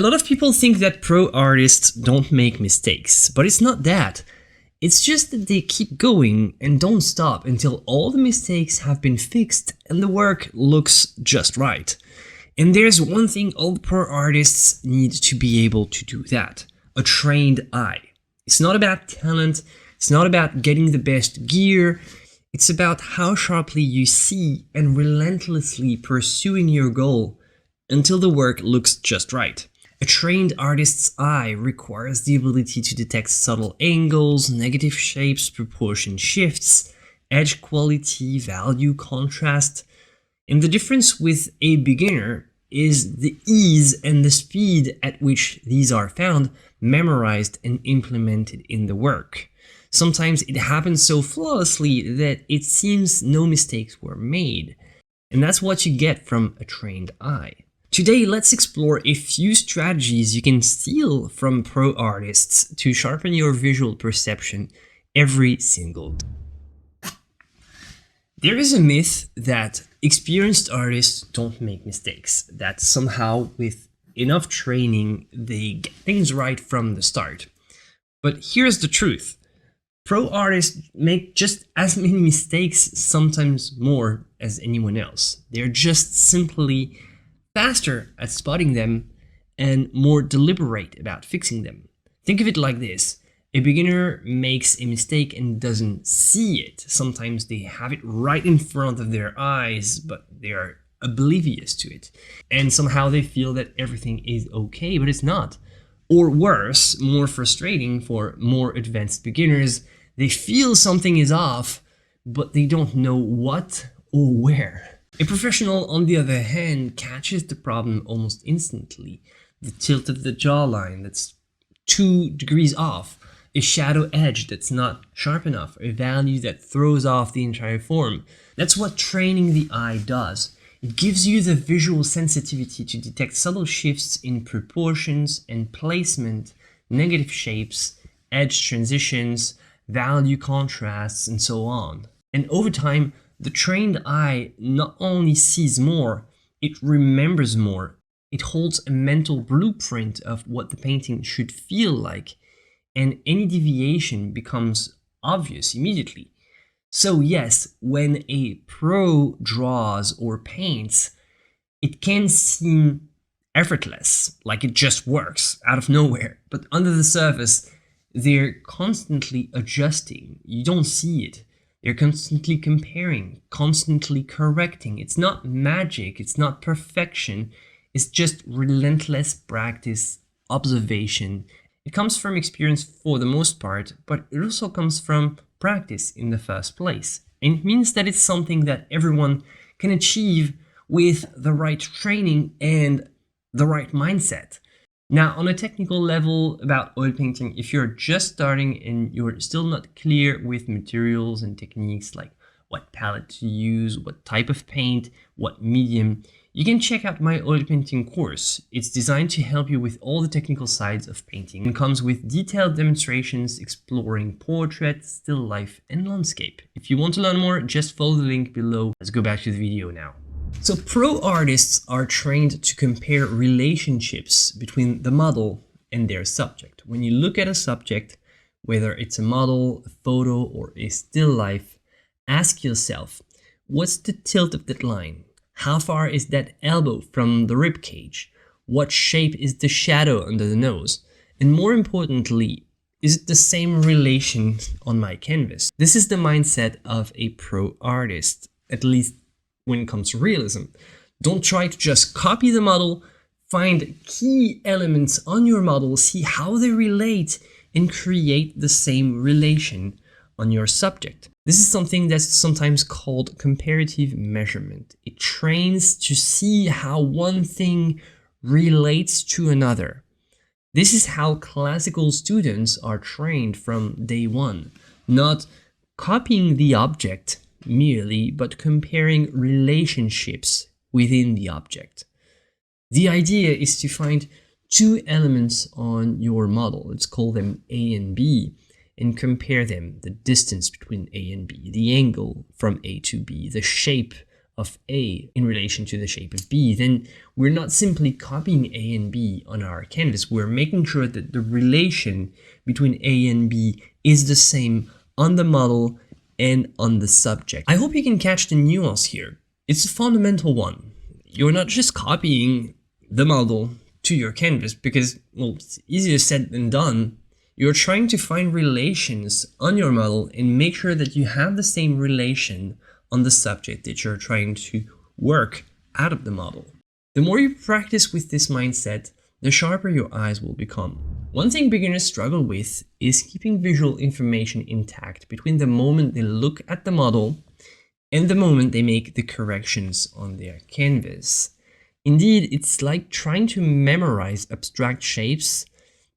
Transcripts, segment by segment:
A lot of people think that pro artists don't make mistakes, but it's not that. It's just that they keep going and don't stop until all the mistakes have been fixed and the work looks just right. And there's one thing all pro artists need to be able to do that: a trained eye. It's not about talent, it's not about getting the best gear, it's about how sharply you see and relentlessly pursuing your goal until the work looks just right. A trained artist's eye requires the ability to detect subtle angles, negative shapes, proportion shifts, edge quality, value contrast. And the difference with a beginner is the ease and the speed at which these are found, memorized, and implemented in the work. Sometimes it happens so flawlessly that it seems no mistakes were made. And that's what you get from a trained eye. Today, let's explore a few strategies you can steal from pro artists to sharpen your visual perception every single day. There is a myth that experienced artists don't make mistakes, that somehow with enough training they get things right from the start. But here's the truth. Pro artists make just as many mistakes, sometimes more, as anyone else. They're just simply faster at spotting them and more deliberate about fixing them. Think of it like this. A beginner makes a mistake and doesn't see it. Sometimes they have it right in front of their eyes, but they are oblivious to it. And somehow they feel that everything is okay, but it's not. Or worse, more frustrating for more advanced beginners, they feel something is off, but they don't know what or where. A professional, on the other hand, catches the problem almost instantly. The tilt of the jawline that's 2 degrees off, a shadow edge that's not sharp enough, a value that throws off the entire form. That's what training the eye does. It gives you the visual sensitivity to detect subtle shifts in proportions and placement, negative shapes, edge transitions, value contrasts, and so on. And over time, the trained eye not only sees more, it remembers more. It holds a mental blueprint of what the painting should feel like, and any deviation becomes obvious immediately. So yes, when a pro draws or paints, it can seem effortless, like it just works out of nowhere. But under the surface, they're constantly adjusting. You don't see it. They're constantly comparing, constantly correcting. It's not magic, it's not perfection, it's just relentless practice, observation. It comes from experience for the most part, but it also comes from practice in the first place. And it means that it's something that everyone can achieve with the right training and the right mindset. Now, on a technical level about oil painting, if you're just starting and you're still not clear with materials and techniques like what palette to use, what type of paint, what medium, you can check out my oil painting course. It's designed to help you with all the technical sides of painting and comes with detailed demonstrations exploring portrait, still life, and landscape. If you want to learn more, just follow the link below. Let's go back to the video now. So pro artists are trained to compare relationships between the model and their subject. When you look at a subject, whether it's a model, a photo, or a still life, ask yourself, what's the tilt of that line? How far is that elbow from the rib cage? What shape is the shadow under the nose? And more importantly, is it the same relation on my canvas? This is the mindset of a pro artist, at least when it comes to realism. Don't try to just copy the model, find key elements on your model, see how they relate, and create the same relation on your subject. This is something that's sometimes called comparative measurement. It trains to see how one thing relates to another. This is how classical students are trained from day one, not copying the object merely, but comparing relationships within the object. The idea is to find 2 elements on your model, let's call them A and B, and compare them, the distance between A and B, the angle from A to B, the shape of A in relation to the shape of B, then we're not simply copying A and B on our canvas. We're making sure that the relation between A and B is the same on the model and on the subject. I hope you can catch the nuance here. It's a fundamental one. You're not just copying the model to your canvas because, well, it's easier said than done. You're trying to find relations on your model and make sure that you have the same relation on the subject that you're trying to work out of the model. The more you practice with this mindset, the sharper your eyes will become. One thing beginners struggle with is keeping visual information intact between the moment they look at the model and the moment they make the corrections on their canvas. Indeed, it's like trying to memorize abstract shapes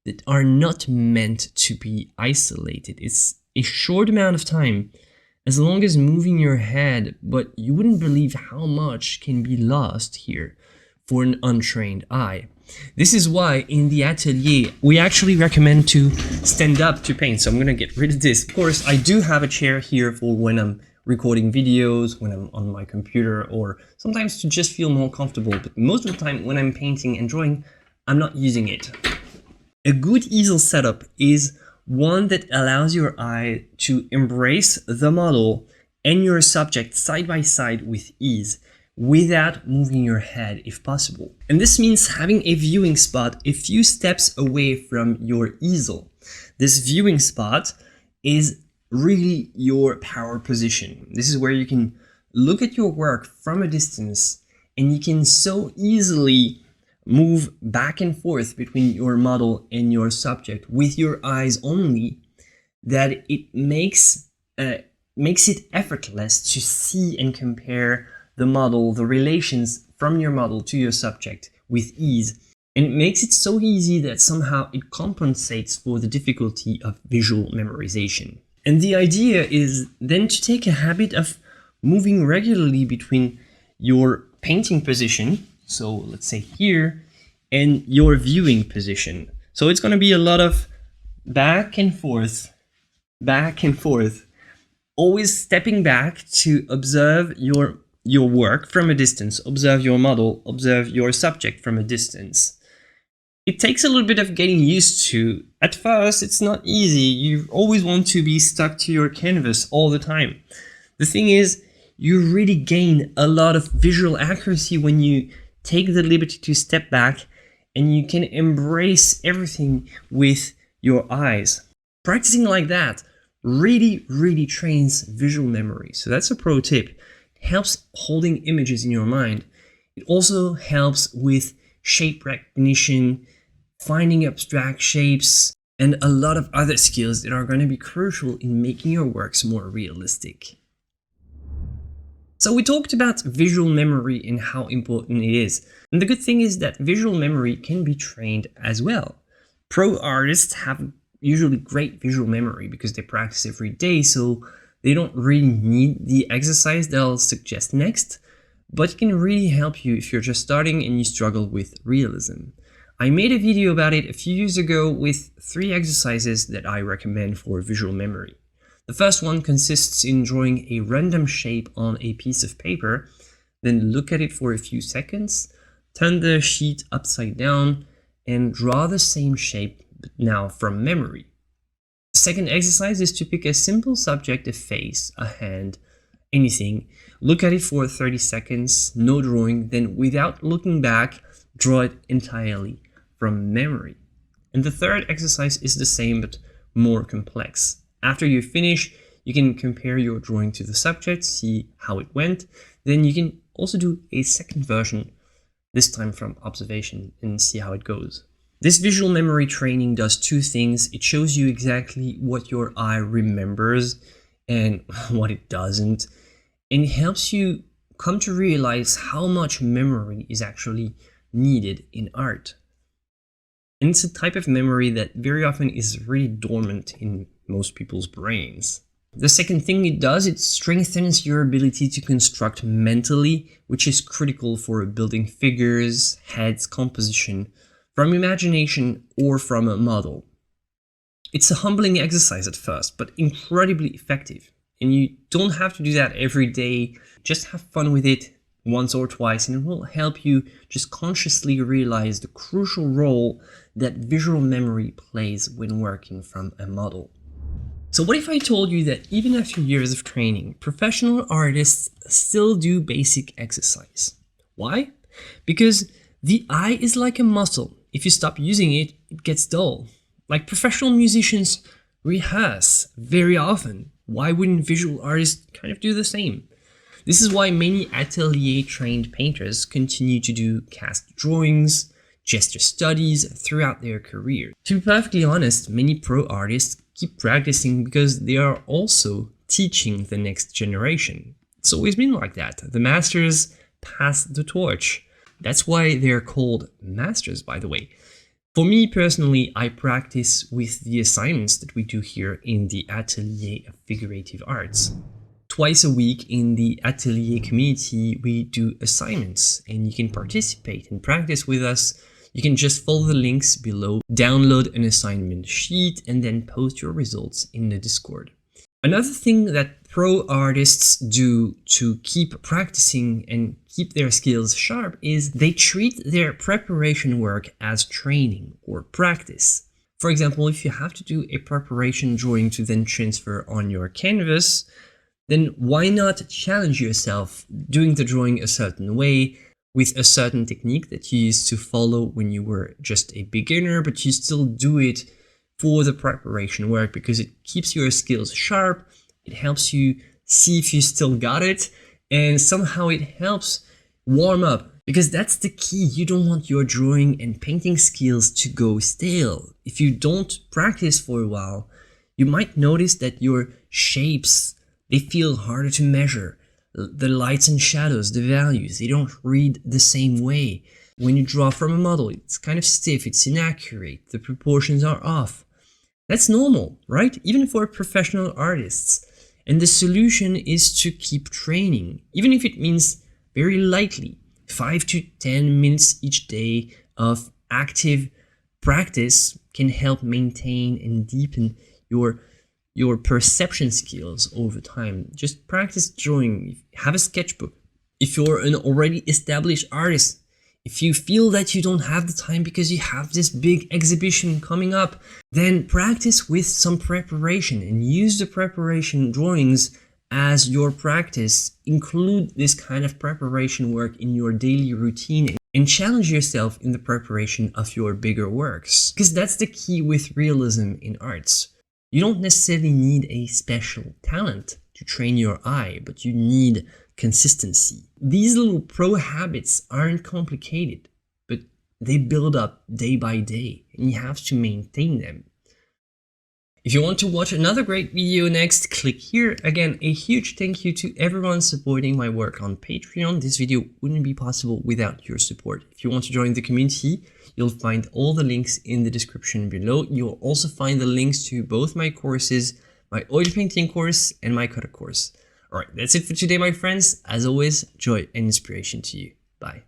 that are not meant to be isolated. It's a short amount of time, as long as moving your head, but you wouldn't believe how much can be lost here for an untrained eye. This is why in the Atelier, we actually recommend to stand up to paint. So I'm gonna get rid of this. Of course, I do have a chair here for when I'm recording videos, when I'm on my computer, or sometimes to just feel more comfortable. But most of the time when I'm painting and drawing, I'm not using it. A good easel setup is one that allows your eye to embrace the model and your subject side by side with ease, without moving your head if possible. And this means having a viewing spot a few steps away from your easel. This viewing spot is really your power position. This is where you can look at your work from a distance and you can so easily move back and forth between your model and your subject with your eyes only, that it makes it effortless to see and compare the model, the relations from your model to your subject with ease. And it makes it so easy that somehow it compensates for the difficulty of visual memorization. And the idea is then to take a habit of moving regularly between your painting position, so let's say here, and your viewing position. So it's going to be a lot of back and forth, always stepping back to observe your work from a distance, observe your model, observe your subject from a distance. It takes a little bit of getting used to. At first, it's not easy. You always want to be stuck to your canvas all the time. The thing is, you really gain a lot of visual accuracy when you take the liberty to step back and you can embrace everything with your eyes. Practicing like that really trains visual memory. So that's a pro tip. It helps holding images in your mind. It also helps with shape recognition, finding abstract shapes, and a lot of other skills that are going to be crucial in making your works more realistic. So we talked about visual memory and how important it is. And the good thing is that visual memory can be trained as well. Pro artists have usually great visual memory because they practice every day, so they don't really need the exercise that I'll suggest next, but it can really help you if you're just starting and you struggle with realism. I made a video about it a few years ago with 3 exercises that I recommend for visual memory. The first one consists in drawing a random shape on a piece of paper, then look at it for a few seconds, turn the sheet upside down, and draw the same shape, but now from memory. The second exercise is to pick a simple subject, a face, a hand, anything, look at it for 30 seconds, no drawing, then without looking back, draw it entirely from memory. And the third exercise is the same but more complex. After you finish, you can compare your drawing to the subject, see how it went. Then you can also do a second version, this time from observation, and see how it goes. This visual memory training does 2 things. It shows you exactly what your eye remembers and what it doesn't. And it helps you come to realize how much memory is actually needed in art. And it's a type of memory that very often is really dormant in most people's brains. The second thing it does, it strengthens your ability to construct mentally, which is critical for building figures, heads, composition, from imagination or from a model. It's a humbling exercise at first, but incredibly effective. And you don't have to do that every day. Just have fun with it, once or twice, and it will help you just consciously realize the crucial role that visual memory plays when working from a model. So what if I told you that even after years of training, professional artists still do basic exercise? Why? Because the eye is like a muscle. If you stop using it, it gets dull. Like professional musicians rehearse very often. Why wouldn't visual artists kind of do the same? This is why many Atelier trained painters continue to do cast drawings, gesture studies throughout their career. To be perfectly honest, many pro artists keep practicing because they are also teaching the next generation. It's always been like that. The masters pass the torch. That's why they're called masters, by the way. For me personally, I practice with the assignments that we do here in the Atelier of Figurative Arts. Twice a week in the Atelier community, we do assignments, and you can participate and practice with us. You can just follow the links below, download an assignment sheet, and then post your results in the Discord. Another thing that pro artists do to keep practicing and keep their skills sharp is they treat their preparation work as training or practice. For example, if you have to do a preparation drawing to then transfer on your canvas, then why not challenge yourself doing the drawing a certain way with a certain technique that you used to follow when you were just a beginner, but you still do it for the preparation work because it keeps your skills sharp, it helps you see if you still got it, and somehow it helps warm up. Because that's the key, you don't want your drawing and painting skills to go stale. If you don't practice for a while, you might notice that your shapes, they feel harder to measure. The lights and shadows, the values, they don't read the same way. When you draw from a model, it's kind of stiff, it's inaccurate, the proportions are off. That's normal, right? Even for professional artists. And the solution is to keep training, even if it means very lightly, 5 to 10 minutes each day of active practice can help maintain and deepen your perception skills over time. Just practice drawing, have a sketchbook. If you're an already established artist, if you feel that you don't have the time because you have this big exhibition coming up, then practice with some preparation and use the preparation drawings as your practice. Include this kind of preparation work in your daily routine and challenge yourself in the preparation of your bigger works. Because that's the key with realism in arts. You don't necessarily need a special talent to train your eye, but you need consistency. These little pro habits aren't complicated, but they build up day by day, and you have to maintain them. If you want to watch another great video next, click here. Again, a huge thank you to everyone supporting my work on Patreon. This video wouldn't be possible without your support. If you want to join the community, you'll find all the links in the description below. You'll also find the links to both my courses, my oil painting course and my color course. Alright, that's it for today, my friends. As always, joy and inspiration to you. Bye.